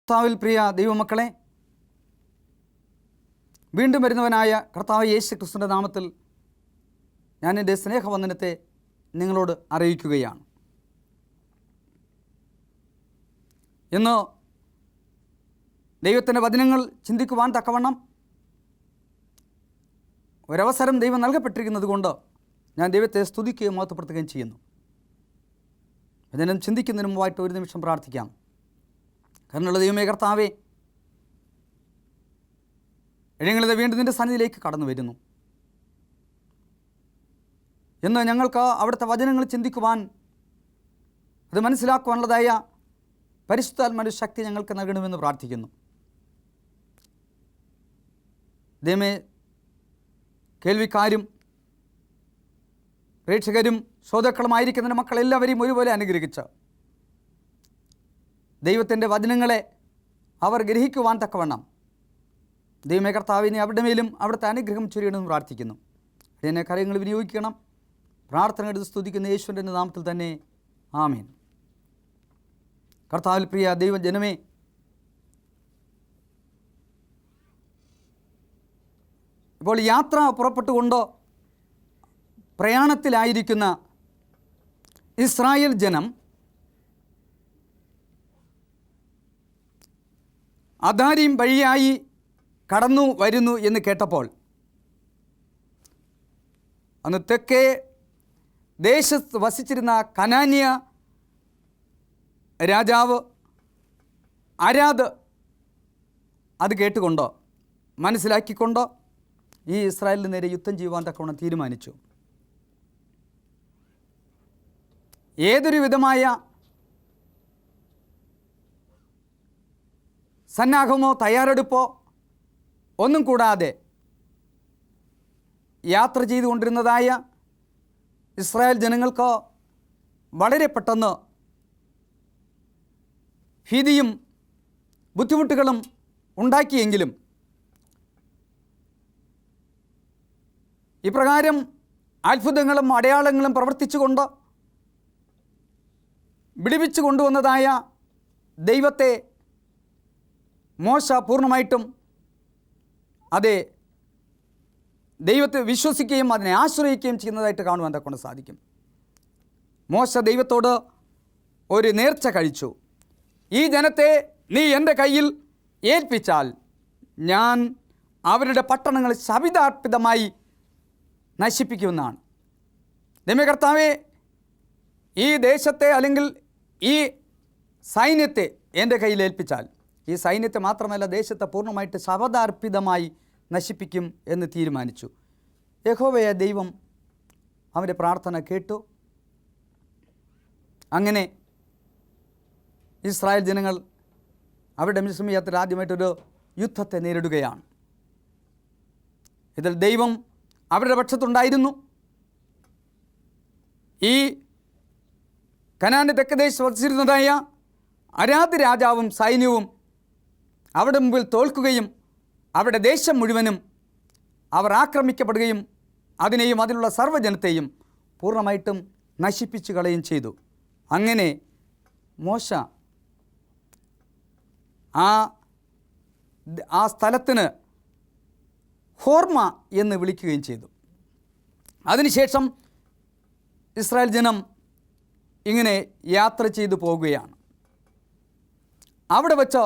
കർത്താവിൽ പ്രിയ ദൈവമക്കളെ, വീണ്ടും വരുന്നവനായ കർത്താവ് യേശു ക്രിസ്തുവിൻ്റെ നാമത്തിൽ ഞാൻ എൻ്റെ സ്നേഹവന്ദനത്തെ നിങ്ങളോട് അറിയിക്കുകയാണ്. ഇന്ന് ദൈവത്തിൻ്റെ വചനങ്ങൾ ചിന്തിക്കുവാൻ തക്കവണ്ണം ഒരവസരം ദൈവം നൽകപ്പെട്ടിരിക്കുന്നത് കൊണ്ട് ഞാൻ ദൈവത്തെ സ്തുതിക്കുകയും മഹത്വപ്പെടുത്തുകയും ചെയ്യുന്നു. വചനം ചിന്തിക്കുന്നതിന് മുമ്പായിട്ട് ഒരു നിമിഷം പ്രാർത്ഥിക്കാം. കാരണമുള്ള ദൈവമേ കർത്താവേ, ഞങ്ങളിത് വീണ്ടും നിൻ്റെ സന്നിധിയിലേക്ക് കടന്നു വരുന്നു. ഇന്ന് ഞങ്ങൾക്ക് അവിടുത്തെ വചനങ്ങൾ ചിന്തിക്കുവാൻ, അത് മനസ്സിലാക്കുവാനുള്ളതായ പരിശുദ്ധാത്മാവിൻ്റെ ശക്തി ഞങ്ങൾക്ക് നൽകണമെന്ന് പ്രാർത്ഥിക്കുന്നു. ദൈവമേ, കേൾവിക്കാരും പ്രേക്ഷകരും ശ്രോതാക്കളുമായിരിക്കുന്ന മക്കളെല്ലാവരെയും ഒരുപോലെ അനുഗ്രഹിച്ച് ദൈവത്തിൻ്റെ വചനങ്ങളെ അവർ ഗ്രഹിക്കുവാൻ തക്കവണ്ണം ദൈവമേ കർത്താവിനെ അവരുടെ മേലും അവിടുത്തെ അനുഗ്രഹം ചൊരിയണമെന്ന് പ്രാർത്ഥിക്കുന്നു. അതിനെ കാര്യങ്ങൾ വിനിയോഗിക്കണം. പ്രാർത്ഥന എടുത്ത് സ്തുതിക്കുന്ന യേശുവിൻ്റെ നാമത്തിൽ തന്നെ ആമേൻ. കർത്താവിൽ പ്രിയ ദൈവജനമേ, ഇപ്പോൾ യാത്ര പുറപ്പെട്ടുകൊണ്ട് പ്രയാണത്തിലായിരിക്കുന്ന ഇസ്രായേൽ ജനം അദാരീം വഴിയായി കടന്നു വരുന്നു എന്ന് കേട്ടപ്പോൾ, അന്ന് തെക്കേ ദേശത്ത് വസിച്ചിരുന്ന കനാന്യ രാജാവ് അരാദ് അത് കേട്ടുകൊണ്ട് മനസ്സിലാക്കിക്കൊണ്ട് ഈ ഇസ്രായേലിന് നേരെ യുദ്ധം ചെയ്യുവാൻ തക്കവണ്ണം തീരുമാനിച്ചു. ഏതൊരു വിധമായ സന്നാഹമോ തയ്യാറെടുപ്പോ ഒന്നും കൂടാതെ യാത്ര ചെയ്തുകൊണ്ടിരുന്നതായ ഇസ്രായേൽ ജനങ്ങൾക്ക് വളരെ പെട്ടെന്ന് ഭീതിയും ബുദ്ധിമുട്ടുകളും ഉണ്ടാക്കിയെങ്കിലും ഇപ്രകാരം അത്ഭുതങ്ങളും അടയാളങ്ങളും പ്രവർത്തിച്ചുകൊണ്ട് വിടുവിച്ചു കൊണ്ടുവന്നതായ ദൈവത്തെ മോശ പൂർണ്ണമായിട്ടും ദൈവത്തെ വിശ്വസിക്കുകയും അതിനെ ആശ്രയിക്കുകയും ചെയ്യുന്നതായിട്ട് കാണുവാൻ തക്കൊണ്ട് സാധിക്കും. മോശ ദൈവത്തോട് ഒരു നേർച്ച കഴിച്ചു. ഈ ജനത്തെ നീ എൻ്റെ കയ്യിൽ ഏൽപ്പിച്ചാൽ ഞാൻ അവരുടെ പട്ടണങ്ങൾ ശപിതാർപ്പിതമായി നശിപ്പിക്കുമെന്നാണ്. ദൈവമേ കർത്താവേ, ഈ ദേശത്തെ അല്ലെങ്കിൽ ഈ സൈന്യത്തെ എൻ്റെ കയ്യിൽ ഏൽപ്പിച്ചാൽ, ഈ സൈന്യത്തെ മാത്രമല്ല ദേശത്തെ പൂർണ്ണമായിട്ട് ശപഥാർപ്പിതമായി നശിപ്പിക്കും എന്ന് തീരുമാനിച്ചു. യഹോവയായ ദൈവം അവൻ്റെ പ്രാർത്ഥന കേട്ടു. അങ്ങനെ ഇസ്രായേൽ ജനങ്ങൾ അവരുടെ മിസ്രയീയത്തിൽ ആദ്യമായിട്ടൊരു യുദ്ധത്തെ നേരിടുകയാണ്. ഇതിൽ ദൈവം അവരുടെ പക്ഷത്തുണ്ടായിരുന്നു. ഈ കനാന്റെ തെക്കദേശത്ത് വസിച്ചിരുന്നതായ അരാദ് രാജാവും സൈന്യവും അവിടെ മുമ്പിൽ തോൽക്കുകയും അവരുടെ ദേശം മുഴുവനും അവർ ആക്രമിക്കപ്പെടുകയും അതിനെയും അതിലുള്ള സർവ്വജനത്തെയും പൂർണ്ണമായിട്ടും നശിപ്പിച്ചു കളയുകയും ചെയ്തു. അങ്ങനെ മോശ ആ സ്ഥലത്തിന് ഹോർമ എന്ന് വിളിക്കുകയും ചെയ്തു. അതിനുശേഷം ഇസ്രായേൽ ജനം ഇങ്ങനെ യാത്ര ചെയ്തു പോകുകയാണ്. അവിടെ വച്ച്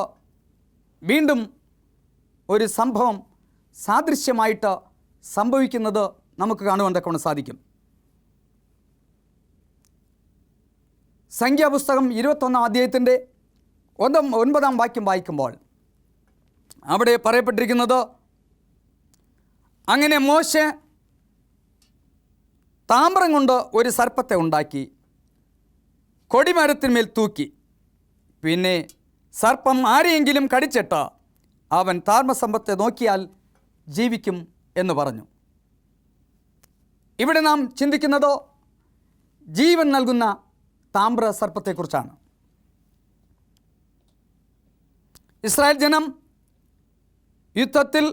വീണ്ടും ഒരു സംഭവം സാദൃശ്യമായിട്ട് സംഭവിക്കുന്നത് നമുക്ക് കാണുവാൻ തക്കവണ്ണം സാധിക്കും. സംഖ്യാപുസ്തകം 21-ാം അധ്യായത്തിൻ്റെ 9-ാം വാക്യം വായിക്കുമ്പോൾ അവിടെ പറയപ്പെട്ടിരിക്കുന്നത്, അങ്ങനെ മോശെ താമ്രം കൊണ്ട് ഒരു സർപ്പത്തെ ഉണ്ടാക്കി കൊടിമരത്തിന്മേൽ തൂക്കി. പിന്നെ സർപ്പം ആരെയെങ്കിലും കടിച്ചിട്ട് അവൻ താമ്രസർപ്പത്തെ നോക്കിയാൽ ജീവിക്കും എന്ന് പറഞ്ഞു. ഇവിടെ നാം ചിന്തിക്കുന്നത് ജീവൻ നൽകുന്ന താമ്രസർപ്പത്തെക്കുറിച്ചാണ്. ഇസ്രായേൽ ജനം യുദ്ധത്തിൽ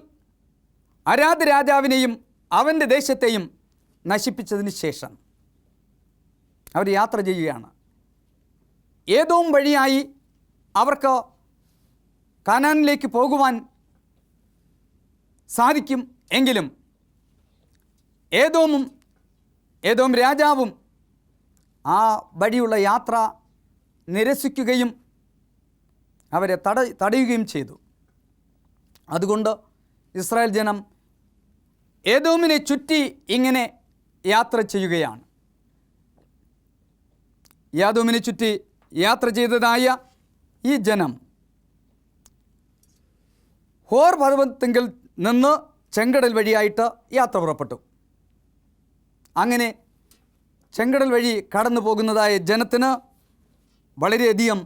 അരാദ് രാജാവിനെയും അവൻ്റെ ദേശത്തെയും നശിപ്പിച്ചതിന് ശേഷം അവർ യാത്ര ചെയ്യുകയാണ്. ഏതോം വഴിയായി അവർക്ക് കാനാനിലേക്ക് പോകുവാൻ സാധിക്കും. എങ്കിലും ഏദോം രാജാവും ആ വഴിയുള്ള യാത്ര നിരസിക്കുകയും അവരെ തടയുകയും ചെയ്തു. അതുകൊണ്ട് ഇസ്രായേൽ ജനം ഏദോമിനെ ചുറ്റി ഇങ്ങനെ യാത്ര ചെയ്യുകയാണ്. ഏദോമിനെ ചുറ്റി യാത്ര ചെയ്തതായ ഈ ജനം ഹോർ പർവ്വതത്തിങ്കിൽ നിന്ന് ചെങ്കടൽ വഴിയായിട്ട് യാത്ര പുറപ്പെട്ടു. അങ്ങനെ ചെങ്കടൽ വഴി കടന്നു പോകുന്നതായ ജനത്തിന് വളരെയധികം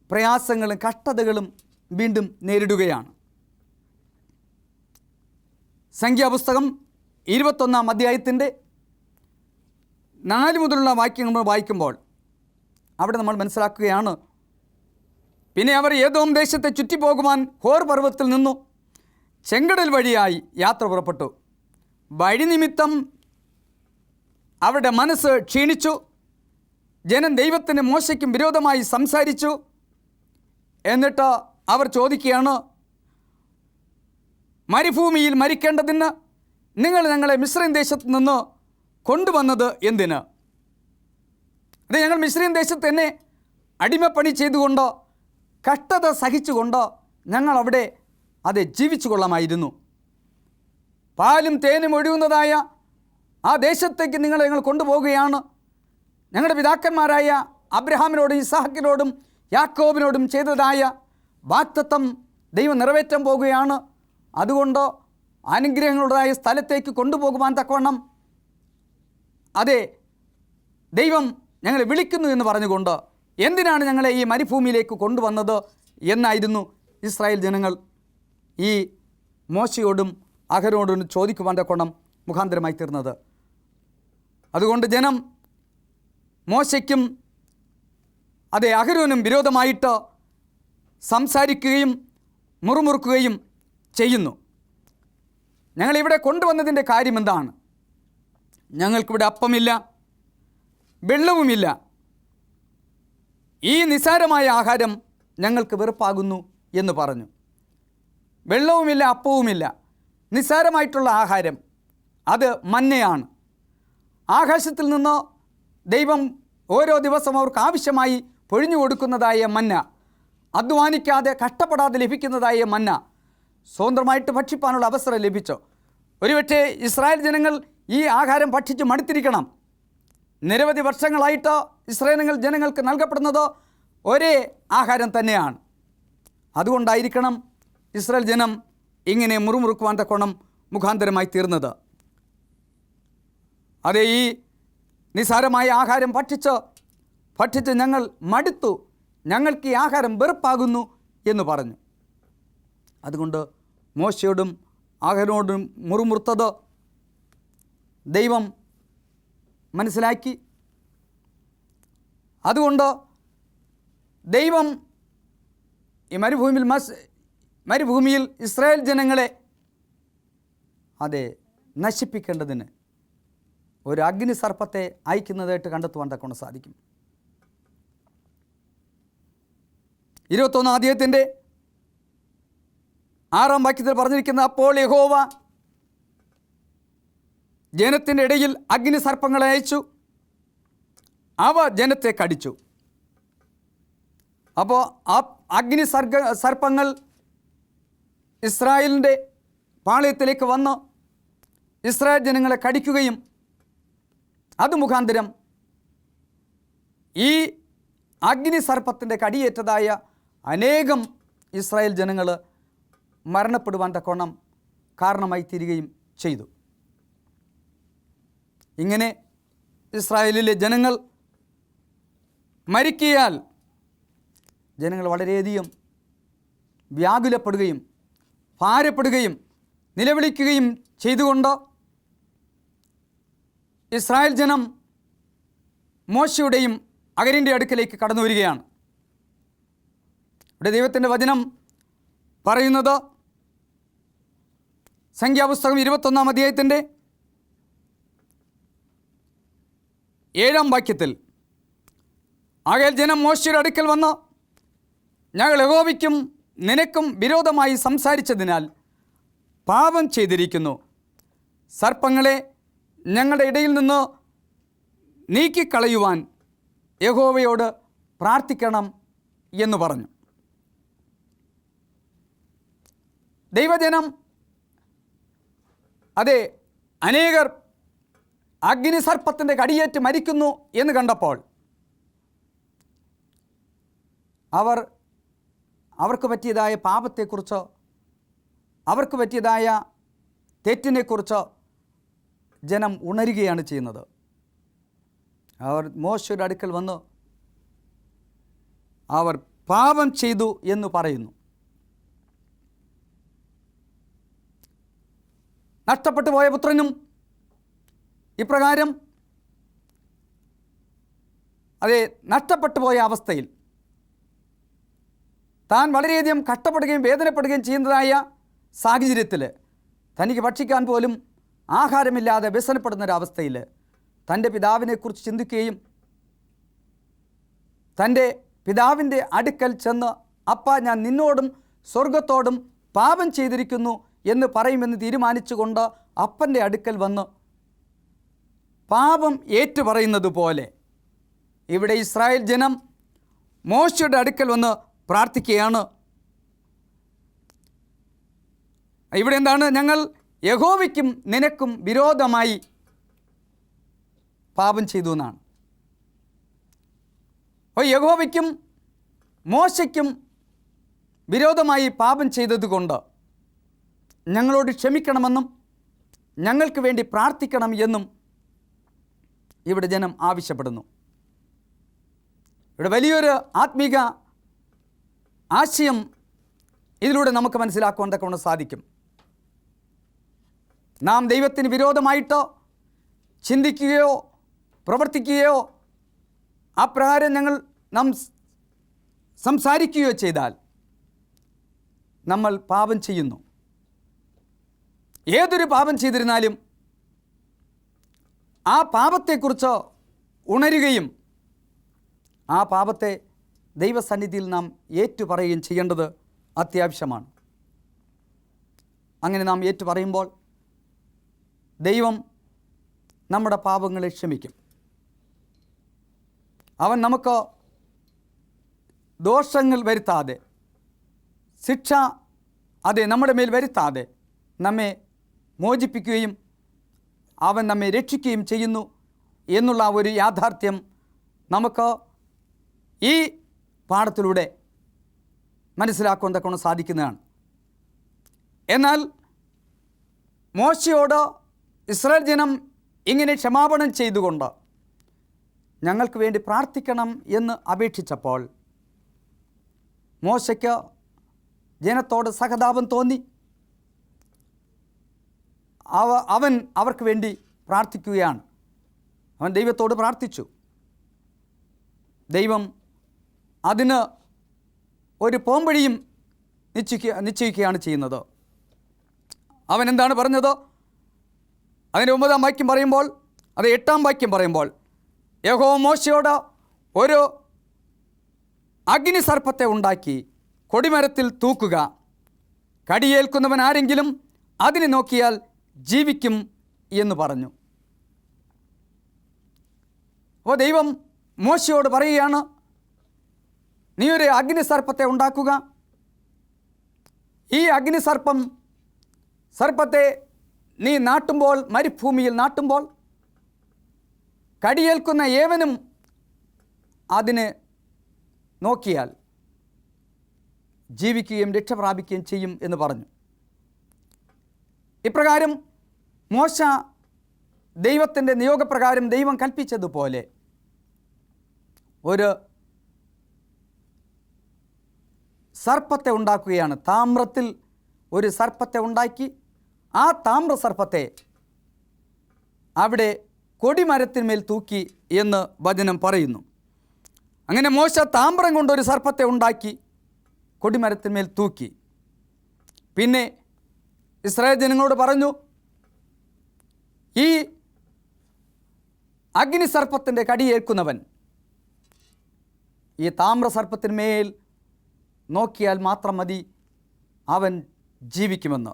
പ്രയാസങ്ങളും കഷ്ടതകളും വീണ്ടും നേരിടുകയാണ്. സംഖ്യാപുസ്തകം 21 അധ്യായത്തിൻ്റെ 4 മുതലുള്ള വാക്യങ്ങൾ വായിക്കുമ്പോൾ അവിടെ നമ്മൾ മനസ്സിലാക്കുകയാണ്, പിന്നെ അവർ ഏദോം ദേശത്തെ ചുറ്റിപ്പോകുവാൻ ഹോർ പർവ്വതത്തിൽ നിന്നു ചെങ്കടൽ വഴിയായി യാത്ര പുറപ്പെട്ടു. വഴി നിമിത്തം അവരുടെ മനസ്സ് ക്ഷീണിച്ചു. ജനം ദൈവത്തിന് മോശയ്ക്കും വിരോധമായി സംസാരിച്ചു. എന്നിട്ട് അവർ ചോദിക്കുകയാണ്, മരുഭൂമിയിൽ മരിക്കേണ്ടതിന് നിങ്ങൾ ഞങ്ങളെ മിസ്രയീം ദേശത്ത് നിന്ന് കൊണ്ടുവന്നത് എന്തിന്? അത് ഞങ്ങൾ മിസ്രയീം ദേശത്ത് തന്നെ അടിമപ്പണി ചെയ്തുകൊണ്ട് കഷ്ടത സഹിച്ചുകൊണ്ട് ഞങ്ങൾ അവിടെ അത് ജീവിച്ചു കൊള്ളാമായിരുന്നു. പാലും തേനും ഒഴുകുന്നതായ ആ ദേശത്തേക്ക് ഞങ്ങൾ കൊണ്ടുപോവുകയാണ്. ഞങ്ങളുടെ പിതാക്കന്മാരായ അബ്രഹാമിനോടും ഇസ്ഹാക്കിനോടും യാക്കോബിനോടും ചെയ്തതായ വാഗ്ദത്തം ദൈവം നിറവേറ്റാൻ പോകുകയാണ്. അതുകൊണ്ട് അനുഗ്രഹങ്ങളുടേതായ സ്ഥലത്തേക്ക് കൊണ്ടുപോകുവാൻ തക്കവണ്ണം അതെ ദൈവം ഞങ്ങളെ വിളിക്കുന്നു എന്ന് പറഞ്ഞുകൊണ്ട് എന്തിനാണ് ഞങ്ങളെ ഈ മരുഭൂമിയിലേക്ക് കൊണ്ടുവന്നത് എന്നായിരുന്നു ഇസ്രായേൽ ജനങ്ങൾ ഈ മോശയോടും അഹരോടും ചോദിക്കുവാൻ തക്കവണ്ണം മുഖാന്തരമായി തീർന്നത്. അതുകൊണ്ട് ജനം മോശയ്ക്കും അതെ അഹരോനും വിരോധമായിട്ട് സംസാരിക്കുകയും മുറുമുറുക്കുകയും ചെയ്യുന്നു. ഞങ്ങളിവിടെ കൊണ്ടുവന്നതിൻ്റെ കാര്യം എന്താണ്? ഞങ്ങൾക്കിവിടെ അപ്പമില്ല, വെള്ളവുമില്ല. ഈ നിസ്സാരമായ ആഹാരം ഞങ്ങൾക്ക് വെറുപ്പാകുന്നു എന്ന് പറഞ്ഞു. വെള്ളവുമില്ല, അപ്പവുമില്ല, നിസ്സാരമായിട്ടുള്ള ആഹാരം, അത് മന്നയാണ്. ആകാശത്തിൽ നിന്ന് ദൈവം ഓരോ ദിവസം അവർക്ക് ആവശ്യമായി പൊഴിഞ്ഞു കൊടുക്കുന്നതായ മന്ന, അധ്വാനിക്കാതെ കഷ്ടപ്പെടാതെ ലഭിക്കുന്നതായ മന്ന സ്വതന്ത്രമായിട്ട് ഭക്ഷിപ്പാനുള്ള അവസരം ലഭിച്ചോ? ഒരുപക്ഷെ ഇസ്രായേൽ ജനങ്ങൾ ഈ ആഹാരം ഭക്ഷിച്ച് മടുത്തിരിക്കണം. നിരവധി വർഷങ്ങളായിട്ട് ഇസ്രായേൽ ജനങ്ങൾക്ക് നൽകപ്പെടുന്നത് ഒരേ ആഹാരം തന്നെയാണ്. അതുകൊണ്ടായിരിക്കണം ഇസ്രായേൽ ജനം ഇങ്ങനെ മുറുമുറുക്കുവാൻ തക്കോണം മുഖാന്തരമായി തീർന്നത്. അതെ, ഈ നിസ്സാരമായ ആഹാരം ഭക്ഷിച്ച് ഞങ്ങൾ മടുത്തു, ഞങ്ങൾക്ക് ഈ ആഹാരം വെറുപ്പാകുന്നു എന്ന് പറഞ്ഞു. അതുകൊണ്ട് മോശയോടും അഹരോടും മുറുമുറുത്തത് ദൈവം മനസ്സിലാക്കി. അതുകൊണ്ട് ദൈവം ഈ മരുഭൂമിയിൽ ഇസ്രായേൽ ജനങ്ങളെ അതെ നശിപ്പിക്കേണ്ടതിന് ഒരു അഗ്നിസർപ്പത്തെ അയക്കുന്നതായിട്ട് കണ്ടെത്തുവാൻ തക്കൊണ്ട് സാധിക്കും. 21 അധ്യായത്തിൻ്റെ 6 വാക്യത്തിൽ പറഞ്ഞിരിക്കുന്ന, അപ്പോൾ യഹോവ ജനത്തിൻ്റെ ഇടയിൽ അഗ്നിസർപ്പങ്ങളെ അയച്ചു, അവ ജനത്തെ കടിച്ചു. അപ്പോൾ ആ സർപ്പങ്ങൾ ഇസ്രായേലിൻ്റെ പാളയത്തിലേക്ക് വന്ന് ഇസ്രായേൽ ജനങ്ങളെ കടിക്കുകയും അത് മുഖാന്തരം ഈ അഗ്നിസർപ്പത്തിൻ്റെ കടിയേറ്റതായ അനേകം ഇസ്രായേൽ ജനങ്ങൾ മരണപ്പെടുവാൻ തക്കോണം കാരണമായി തീരുകയും ചെയ്തു. ഇങ്ങനെ ഇസ്രായേലിലെ ജനങ്ങൾ മരിക്കിയാൽ ജനങ്ങൾ വളരെയധികം വ്യാകുലപ്പെടുകയും ഭാരപ്പെടുകയും നിലവിളിക്കുകയും ചെയ്തുകൊണ്ട് ഇസ്രായേൽ ജനം മോശയുടെയും അഹരോന്റെ അടുക്കലേക്ക് കടന്നു വരികയാണ്. ഇവിടെ ദൈവത്തിൻ്റെ വചനം പറയുന്നത് സംഖ്യാപുസ്തകം 21 അധ്യായത്തിൻ്റെ 7 വാക്യത്തിൽ, ആകയാൽ ജനം മോശയുടെ അടുക്കൽ വന്ന്, ഞങ്ങൾ യഹോവയ്ക്കും നിനക്കും വിരോധമായി സംസാരിച്ചതിനാൽ പാപം ചെയ്തിരിക്കുന്നു. സർപ്പങ്ങളെ ഞങ്ങളുടെ ഇടയിൽ നിന്ന് നീക്കിക്കളയുവാൻ യഹോവയോട് പ്രാർത്ഥിക്കണം എന്ന് പറഞ്ഞു. ദൈവജനം അതെ, അനേകർ അഗ്നിസർപ്പത്തിൻ്റെ കടിയേറ്റ് മരിക്കുന്നു എന്ന് കണ്ടപ്പോൾ അവർക്ക് പറ്റിയതായ പാപത്തെക്കുറിച്ച്, അവർക്ക് പറ്റിയതായ തെറ്റിനെക്കുറിച്ച് ജനം ഉണരുകയാണ് ചെയ്യുന്നത്. അവർ മോശയുടെ അടുക്കൽ വന്ന് അവർ പാപം ചെയ്തു എന്ന് പറയുന്നു. നഷ്ടപ്പെട്ടു പോയ പുത്രനും ഇപ്രകാരം അതെ നഷ്ടപ്പെട്ടു പോയ അവസ്ഥയിൽ താൻ വളരെയധികം കഷ്ടപ്പെടുകയും വേദനപ്പെടുകയും ചെയ്യുന്നതായ സാഹചര്യത്തിൽ തനിക്ക് ഭക്ഷിക്കാൻ പോലും ആഹാരമില്ലാതെ വ്യസനപ്പെടുന്നൊരവസ്ഥയിൽ തൻ്റെ പിതാവിനെക്കുറിച്ച് ചിന്തിക്കുകയും തൻ്റെ പിതാവിൻ്റെ അടുക്കൽ ചെന്ന് അപ്പ ഞാൻ നിന്നോടും സ്വർഗത്തോടും പാപം ചെയ്തിരിക്കുന്നു എന്ന് പറയുമെന്ന് തീരുമാനിച്ചുകൊണ്ട് അപ്പൻ്റെ അടുക്കൽ വന്ന് പാപം ഏറ്റുപറയുന്നത് പോലെ ഇവിടെ ഇസ്രായേൽ ജനം മോശയുടെ അടുക്കൽ വന്ന് പ്രാർത്ഥിക്കുകയാണ്. ഇവിടെ എന്താണ്? ഞങ്ങൾ യഹോവയ്ക്കും നിനക്കും വിരോധമായി പാപം ചെയ്തു എന്നാണ്. അപ്പോൾ യഹോവയ്ക്കും മോശയ്ക്കും വിരോധമായി പാപം ചെയ്തതുകൊണ്ട് ഞങ്ങളോട് ക്ഷമിക്കണമെന്നും ഞങ്ങൾക്ക് വേണ്ടി പ്രാർത്ഥിക്കണം എന്നും ഇവിടെ ജനം ആവശ്യപ്പെടുന്നു. ഇവിടെ വലിയൊരു ആത്മീക ആശയം ഇതിലൂടെ നമുക്ക് മനസ്സിലാക്കുവാൻ തക്കവണ്ണം സാധിക്കും. നാം ദൈവത്തിന് വിരോധമായിട്ടോ ചിന്തിക്കുകയോ പ്രവർത്തിക്കുകയോ അപ്രകാരം നാം സംസാരിക്കുകയോ ചെയ്താൽ നമ്മൾ പാപം ചെയ്യുന്നു. ഏതൊരു പാപം ചെയ്തിരുന്നാലും ആ പാപത്തെക്കുറിച്ച് ഉണരുകയും ആ പാപത്തെ ദൈവസന്നിധിയിൽ നാം ഏറ്റുപറയുകയും ചെയ്യേണ്ടത് അത്യാവശ്യമാണ്. അങ്ങനെ നാം ഏറ്റുപറയുമ്പോൾ ദൈവം നമ്മുടെ പാപങ്ങളെ ക്ഷമിക്കും. അവൻ നമുക്ക് ദോഷങ്ങൾ വരുത്താതെ, ശിക്ഷ നമ്മുടെ മേൽ വരുത്താതെ നമ്മെ മോചിപ്പിക്കുകയും അവൻ നമ്മെ രക്ഷിക്കുകയും ചെയ്യുന്നു എന്നുള്ള ഒരു യാഥാർത്ഥ്യം നമുക്ക് ഈ പാഠത്തിലൂടെ മനസ്സിലാക്കുവാൻ തക്കവണ്ണം സാധിക്കുന്നതാണ്. എന്നാൽ മോശയോട് ഇസ്രായേൽ ജനം ഇങ്ങനെ ക്ഷമാപണം ചെയ്തുകൊണ്ട് ഞങ്ങൾക്ക് വേണ്ടി പ്രാർത്ഥിക്കണം എന്ന് അപേക്ഷിച്ചപ്പോൾ മോശയ്ക്ക് ജനത്തോട് സഹതാപം തോന്നി. അവൻ അവർക്ക് വേണ്ടി പ്രാർത്ഥിക്കുകയാണ്. അവൻ ദൈവത്തോട് പ്രാർത്ഥിച്ചു. ദൈവം അതിന് ഒരു പോംവഴിയും നിശ്ചയിക്കുകയാണ് ചെയ്യുന്നത്. അവൻ എന്താണ് പറഞ്ഞത്? അതിൻ്റെ 9-ാം വാക്യം പറയുമ്പോൾ, 8-ാം വാക്യം പറയുമ്പോൾ, യഹോവ മോശയോട് ഒരു അഗ്നിസർപ്പത്തെ ഉണ്ടാക്കി കൊടിമരത്തിൽ തൂക്കുക, കടിയേൽക്കുന്നവൻ ആരെങ്കിലും അതിനെ നോക്കിയാൽ ജീവിക്കും എന്ന് പറഞ്ഞു. അപ്പോൾ ദൈവം മോശയോട് പറയുകയാണ്, നീ ഒരു അഗ്നിസർപ്പത്തെ ഉണ്ടാക്കുക. ഈ സർപ്പത്തെ നീ നാട്ടുമ്പോൾ, മരുഭൂമിയിൽ നാട്ടുമ്പോൾ, കടിയേൽക്കുന്ന ഏവനും അതിനെ നോക്കിയാൽ ജീവിക്കുകയും രക്ഷപ്രാപിക്കുകയും ചെയ്യും എന്ന് പറഞ്ഞു. ഇപ്രകാരം മോശ ദൈവത്തിൻ്റെ നിയോഗപ്രകാരം ദൈവം കൽപ്പിച്ചതുപോലെ ഒരു സർപ്പത്തെ ഉണ്ടാക്കുകയാണ്. താമ്രത്തിൽ ഒരു സർപ്പത്തെ ഉണ്ടാക്കി ആ താമ്രസർപ്പത്തെ അവിടെ കൊടിമരത്തിന്മേൽ തൂക്കി എന്ന് വചനം പറയുന്നു. അങ്ങനെ മോശ താമ്രം കൊണ്ടൊരു സർപ്പത്തെ ഉണ്ടാക്കി കൊടിമരത്തിന്മേൽ തൂക്കി. പിന്നെ ഇസ്രായേൽ ജനങ്ങളോട് പറഞ്ഞു, ഈ അഗ്നിസർപ്പത്തിൻ്റെ കടിയേൽക്കുന്നവൻ ഈ താമ്രസർപ്പത്തിന്മേൽ നോക്കിയാൽ മാത്രം മതി അവൻ ജീവിക്കുമെന്ന്.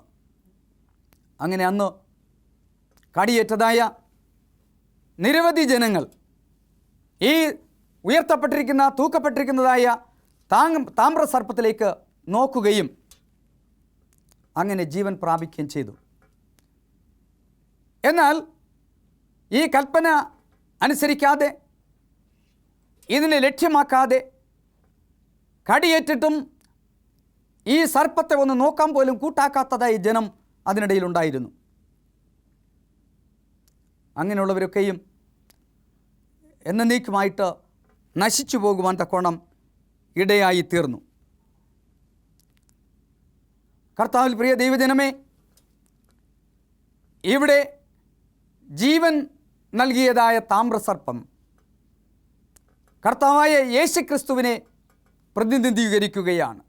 അങ്ങനെ അന്ന് കടിയേറ്റതായ നിരവധി ജനങ്ങൾ ഈ ഉയർത്തപ്പെട്ടിരിക്കുന്ന തൂക്കപ്പെട്ടിരിക്കുന്നതായ താമ്രസർപ്പത്തിലേക്ക് നോക്കുകയും അങ്ങനെ ജീവൻ പ്രാപിക്കുകയും ചെയ്തു. എന്നാൽ ഈ കൽപ്പന അനുസരിക്കാതെ, ഇതിനെ ലക്ഷ്യമാക്കാതെ, കടിയേറ്റിട്ടും ഈ സർപ്പത്തെ ഒന്ന് നോക്കാൻ പോലും കൂട്ടാക്കാത്തതായി ജനം അതിനിടയിലുണ്ടായിരുന്നു. അങ്ങനെയുള്ളവരൊക്കെയും എന്നേക്കുമായിട്ട് നശിച്ചു പോകുവാൻ തക്കോണം ഇടയായി തീർന്നു. കർത്താവിൽ പ്രിയ ദൈവജനമേ, ഇവിടെ ജീവൻ നൽകിയതായ താമ്രസർപ്പം കർത്താവായ യേശുക്രിസ്തുവിനെ പ്രതിനിധീകരിക്കുകയാണ്.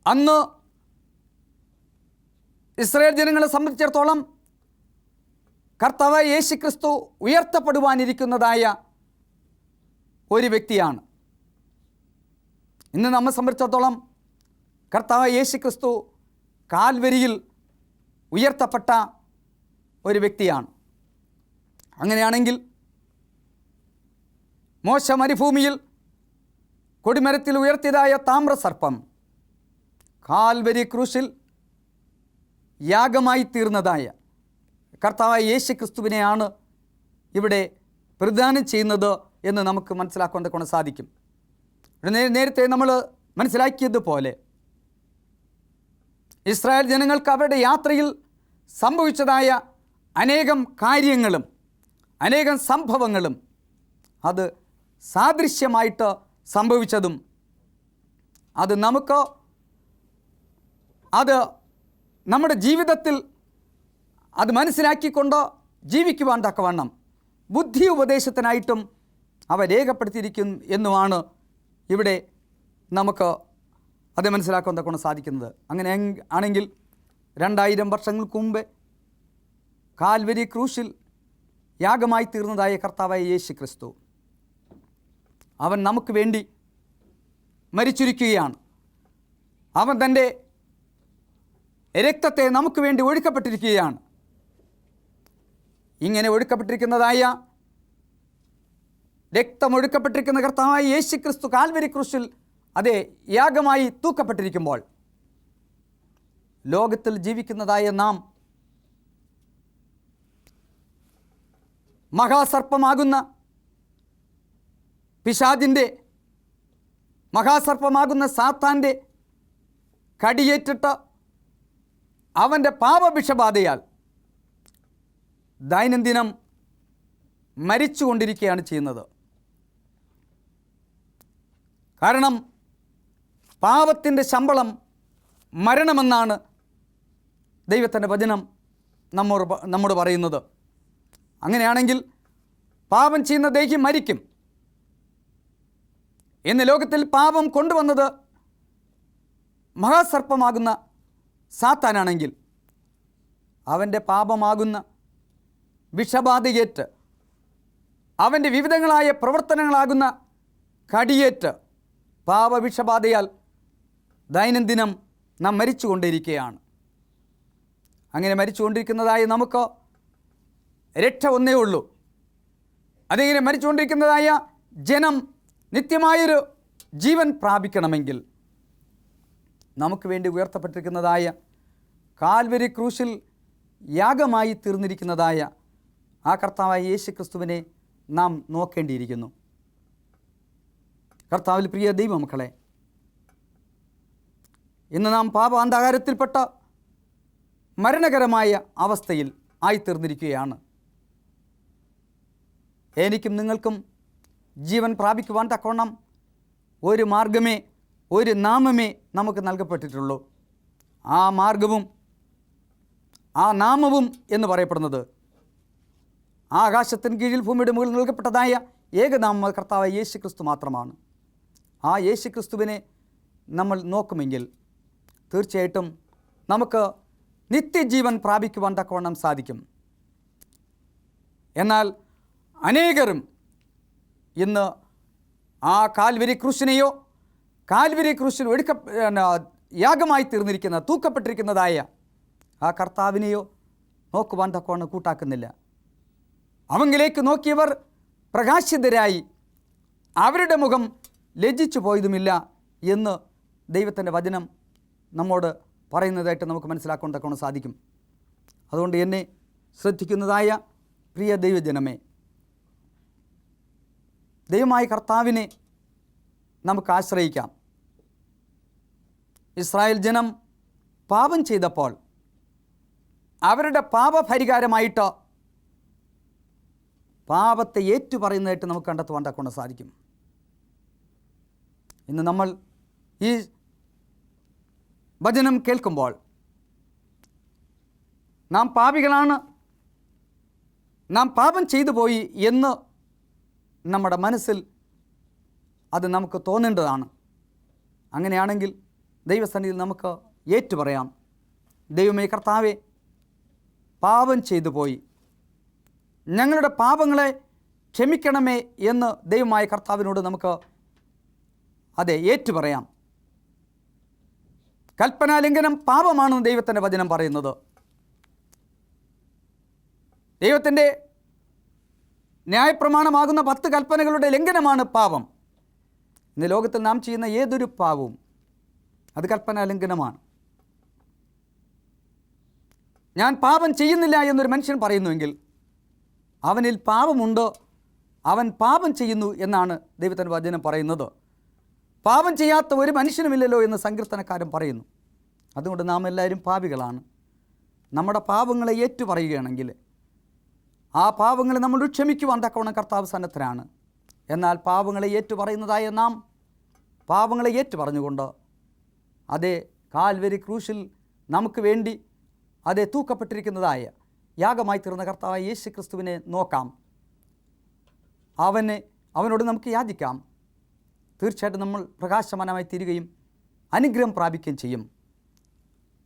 അന്ന് ഇസ്രായേൽ ജനങ്ങളെ സംബന്ധിച്ചിടത്തോളം കർത്താവായ യേശുക്രിസ്തു ഉയർത്തപ്പെടുവാനിരിക്കുന്നതായ ഒരു വ്യക്തിയാണ്. ഇന്ന് നമ്മെ സംബന്ധിച്ചിടത്തോളം കർത്താവായ യേശുക്രിസ്തു കാൽവരിയിൽ ഉയർത്തപ്പെട്ട ഒരു വ്യക്തിയാണ്. അങ്ങനെയാണെങ്കിൽ മോശ മരുഭൂമിയിൽ കൊടിമരത്തിൽ ഉയർത്തിയതായ താമ്രസർപ്പം കാൽവരി ക്രൂശിൽ യാഗമായി തീർന്നതായ കർത്താവായ യേശുക്രിസ്തുവിനെയാണ് ഇവിടെ പ്രതിദാനം ചെയ്യുന്നത് എന്ന് നമുക്ക് മനസ്സിലാക്കാൻ കൊണ്ട് സാധിക്കും. നേരത്തെ നമ്മൾ മനസ്സിലാക്കിയതുപോലെ ഇസ്രായേൽ ജനങ്ങൾക്ക് അവരുടെ യാത്രയിൽ സംഭവിച്ചതായ അനേകം കാര്യങ്ങളും അനേകം സംഭവങ്ങളും അത് സാദൃശ്യമായിട്ട് സംഭവിച്ചതും അത് നമുക്ക് അത് നമ്മുടെ ജീവിതത്തിൽ അത് മനസ്സിലാക്കിക്കൊണ്ട് ജീവിക്കുവാൻ തക്കവണ്ണം ബുദ്ധി ഉപദേശത്തിനായിട്ടും അവ രേഖപ്പെടുത്തിയിരിക്കും എന്നുമാണ് ഇവിടെ നമുക്ക് അത് മനസ്സിലാക്കാൻ തക്കവണ്ണം സാധിക്കുന്നത്. അങ്ങനെ ആണെങ്കിൽ 2000 വർഷങ്ങൾക്ക് മുമ്പേ കാൽവരി ക്രൂശിൽ യാഗമായി തീർന്നതായ കർത്താവായ യേശുക്രിസ്തു അവൻ നമുക്ക് വേണ്ടി മരിച്ചിരിക്കുകയാണ്. അവൻ തൻ്റെ രക്തത്തെ നമുക്ക് വേണ്ടി ഒഴുക്കപ്പെട്ടിരിക്കുകയാണ്. ഇങ്ങനെ ഒഴുക്കപ്പെട്ടിരിക്കുന്നതായ രക്തമൊഴുക്കപ്പെട്ടിരിക്കുന്ന കർത്താവായ യേശുക്രിസ്തു കാൽവരി ക്രൂശിൽ അതേ യാഗമായി തൂക്കപ്പെട്ടിരിക്കുമ്പോൾ ലോകത്തിൽ ജീവിക്കുന്നതായ നാം മഹാസർപ്പമാകുന്ന പിശാചിൻ്റെ മഹാസർപ്പമാകുന്ന സാത്താൻ്റെ കടിയേറ്റിട്ട് അവൻ്റെ പാപവിഷബാധയാൽ ദൈനംദിനം മരിച്ചുകൊണ്ടിരിക്കുകയാണ് ചെയ്യുന്നത്. കാരണം പാപത്തിൻ്റെ ശമ്പളം മരണമെന്നാണ് ദൈവത്തിൻ്റെ വചനം നമ്മോട് പറയുന്നത്. അങ്ങനെയാണെങ്കിൽ പാപം ചെയ്യുന്ന ദേഹി മരിക്കും. ഇന്ന് ലോകത്തിൽ പാപം കൊണ്ടുവന്നത് മഹാസർപ്പമാകുന്ന സാത്താനാണെങ്കിൽ അവൻ്റെ പാപമാകുന്ന വിഷബാധയേറ്റ് അവൻ്റെ വിവിധങ്ങളായ പ്രവർത്തനങ്ങളാകുന്ന കടിയേറ്റ് പാപവിഷബാധയാൽ ദൈനംദിനം നാം മരിച്ചുകൊണ്ടിരിക്കുകയാണ്. അങ്ങനെ മരിച്ചുകൊണ്ടിരിക്കുന്നതായ നമുക്ക് രക്ഷ ഒന്നേ ഉള്ളൂ. അതിങ്ങനെ മരിച്ചുകൊണ്ടിരിക്കുന്നതായ ജനം നിത്യമായൊരു ജീവൻ പ്രാപിക്കണമെങ്കിൽ നമുക്ക് വേണ്ടി ഉയർത്തപ്പെട്ടിരിക്കുന്നതായ കാൽവരി ക്രൂശിൽ യാഗമായി തീർന്നിരിക്കുന്നതായ ആ കർത്താവായ യേശുക്രിസ്തുവിനെ നാം നോക്കേണ്ടിയിരിക്കുന്നു. കർത്താവിൽ പ്രിയ ദൈവമക്കളെ, ഇന്ന് നാം പാപാന്ധകാരത്തിൽപ്പെട്ട മരണകരമായ അവസ്ഥയിൽ ആയിത്തീർന്നിരിക്കുകയാണ്. എനിക്കും നിങ്ങൾക്കും ജീവൻ പ്രാപിക്കുവാൻ തക്കവണ്ണം ഒരു മാർഗമേ, ഒരു നാമമേ നമുക്ക് നൽകപ്പെട്ടിട്ടുള്ളൂ. ആ മാർഗവും ആ നാമവും എന്ന് പറയപ്പെടുന്നത് ആകാശത്തിന് കീഴിൽ ഭൂമിയുടെ മുകളിൽ നൽകപ്പെട്ടതായ ഏകനാമ കർത്താവായ യേശുക്രിസ്തു മാത്രമാണ്. ആ യേശുക്രിസ്തുവിനെ നമ്മൾ നോക്കുമെങ്കിൽ തീർച്ചയായിട്ടും നമുക്ക് നിത്യജീവൻ പ്രാപിക്കുവാൻ തക്കവണ്ണം സാധിക്കും. എന്നാൽ അനേകരും ഇന്ന് ആ കാൽവരി ക്രൂശിനെയോ കാൽവരി ക്രൂശിൽ യാഗമായി തീർന്നിരിക്കുന്ന തൂക്കപ്പെട്ടിരിക്കുന്നതായ ആ കർത്താവിനെയോ നോക്കുവാൻ തക്കവണ്ണം കൂട്ടാക്കുന്നില്ല. അവങ്കിലേക്ക് നോക്കിയവർ പ്രകാശിതരായി, അവരുടെ മുഖം ലജ്ജിച്ചു പോയതുമില്ല എന്ന് ദൈവത്തിൻ്റെ വചനം നമ്മോട് പറയുന്നതായിട്ട് നമുക്ക് മനസ്സിലാക്കാൻ തക്കവണ്ണം സാധിക്കും. അതുകൊണ്ട് എന്നെ ശ്രദ്ധിക്കുന്നതായ പ്രിയ ദൈവജനമേ, ദൈവമായ കർത്താവിനെ നമുക്ക് ആശ്രയിക്കാം. ഇസ്രായേൽ ജനം പാപം ചെയ്തപ്പോൾ അവരുടെ പാപപരിഹാരമായിട്ട് പാപത്തെ ഏറ്റുപറയുന്നതായിട്ട് നമുക്ക് കണ്ടെത്തുവാൻ തക്കൊണ്ട് സാധിക്കും. ഇന്ന് നമ്മൾ ഈ വചനം കേൾക്കുമ്പോൾ നാം പാപികളാണ്, നാം പാപം ചെയ്തു പോയി എന്ന് നമ്മുടെ മനസ്സിൽ അത് നമുക്ക് തോന്നേണ്ടതാണ്. അങ്ങനെയാണെങ്കിൽ ദൈവസന്നിധിയിൽ നമുക്ക് ഏറ്റുപറയാം, ദൈവമേ കർത്താവേ, പാപം ചെയ്തു പോയി, ഞങ്ങളുടെ പാപങ്ങളെ ക്ഷമിക്കണമേ എന്ന് ദൈവമായ കർത്താവിനോട് നമുക്ക് ഏറ്റുപറയാം. കൽപ്പനാലംഘനം പാപമാണെന്ന് ദൈവത്തിൻ്റെ വചനം പറയുന്നത്. ദൈവത്തിൻ്റെ ന്യായപ്രമാണമാകുന്ന 10 കൽപ്പനകളുടെ ലംഘനമാണ് പാപം. ഇന്ന് ലോകത്തിൽ നാം ചെയ്യുന്ന ഏതൊരു പാപവും അത് കൽപ്പനാലംഘനമാണ്. ഞാൻ പാപം ചെയ്യുന്നില്ല എന്നൊരു മനുഷ്യൻ പറയുന്നുവെങ്കിൽ അവനിൽ പാപമുണ്ടോ, അവൻ പാപം ചെയ്യുന്നു എന്നാണ് ദൈവത്തിൻ്റെ വചനം പറയുന്നത്. പാപം ചെയ്യാത്ത ഒരു മനുഷ്യനുമില്ലല്ലോ എന്ന് സങ്കീർത്തനക്കാരൻ പറയുന്നു. അതുകൊണ്ട് നാം എല്ലാവരും പാപികളാണ്. നമ്മുടെ പാപങ്ങളെ ഏറ്റുപറയുകയാണെങ്കിൽ ആ പാപങ്ങളെ നമ്മൾ ക്ഷമിക്കുവാൻ തക്കവണ്ണം കർത്താവ് സന്നദ്ധനാണ്. എന്നാൽ പാപങ്ങളെ ഏറ്റുപറയുന്നതായ നാം പാപങ്ങളെ ഏറ്റുപറഞ്ഞുകൊണ്ട് കാൽവരി ക്രൂശിൽ നമുക്ക് വേണ്ടി തൂക്കപ്പെട്ടിരിക്കുന്നതായ യാഗമായി തീർന്ന കർത്താവായ യേശു ക്രിസ്തുവിനെ നോക്കാം. അവനോട് നമുക്ക് യാചിക്കാം. തീർച്ചയായിട്ടും നമ്മൾ പ്രകാശമാനമായി തീരുകയും അനുഗ്രഹം പ്രാപിക്കുകയും ചെയ്യും.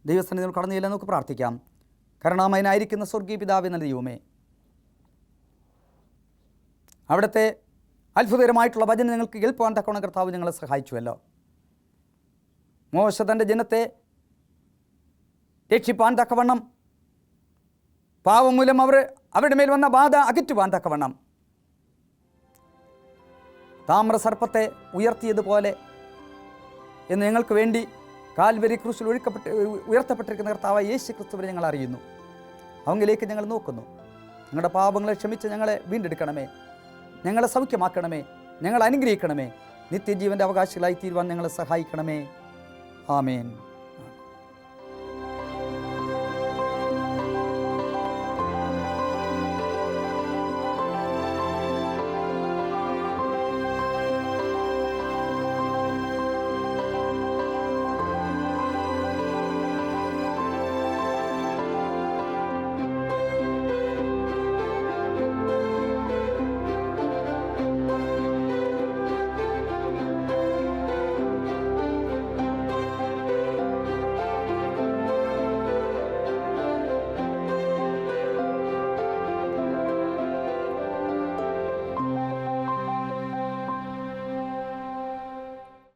ദൈവസന്നിധിയിൽ കടന്നു ചെല്ലാൻ നമുക്ക് പ്രാർത്ഥിക്കാം. കരുണാമയനായിരിക്കുന്ന സ്വർഗീയ പിതാവേ, നല്ല ദൈവമേ, അവിടുത്തെ അത്ഭുതകരമായിട്ടുള്ള വചനം ഞങ്ങൾക്ക് കേൾപ്പാൻ തക്കവണ്ണം കർത്താവ് ഞങ്ങളെ സഹായിച്ചുവല്ലോ. മോശ തൻ്റെ ജനത്തെ രക്ഷിപ്പാൻ തക്കവണ്ണം, പാവം മൂലം അവരുടെ മേൽ വന്ന ബാധ അകറ്റുവാൻ തക്കവണ്ണം താമ്രസർപ്പത്തെ ഉയർത്തിയതുപോലെ എന്ന് ഞങ്ങൾക്ക് വേണ്ടി കാൽവരി ക്രൂശിൽ ഉയർത്തപ്പെട്ടിരിക്കുന്ന കർത്താവായ യേശു ക്രിസ്തുവിനെ ഞങ്ങൾ അറിയുന്നു. അവങ്കിലേക്ക് ഞങ്ങൾ നോക്കുന്നു. ഞങ്ങളുടെ പാപങ്ങളെ ക്ഷമിച്ച് ഞങ്ങളെ വീണ്ടെടുക്കണമേ, ഞങ്ങളെ സൗഖ്യമാക്കണമേ, ഞങ്ങളെ അനുഗ്രഹിക്കണമേ, നിത്യജീവൻ്റെ അവകാശികളായി തീരുവാൻ ഞങ്ങളെ സഹായിക്കണമേ. ആമേൻ.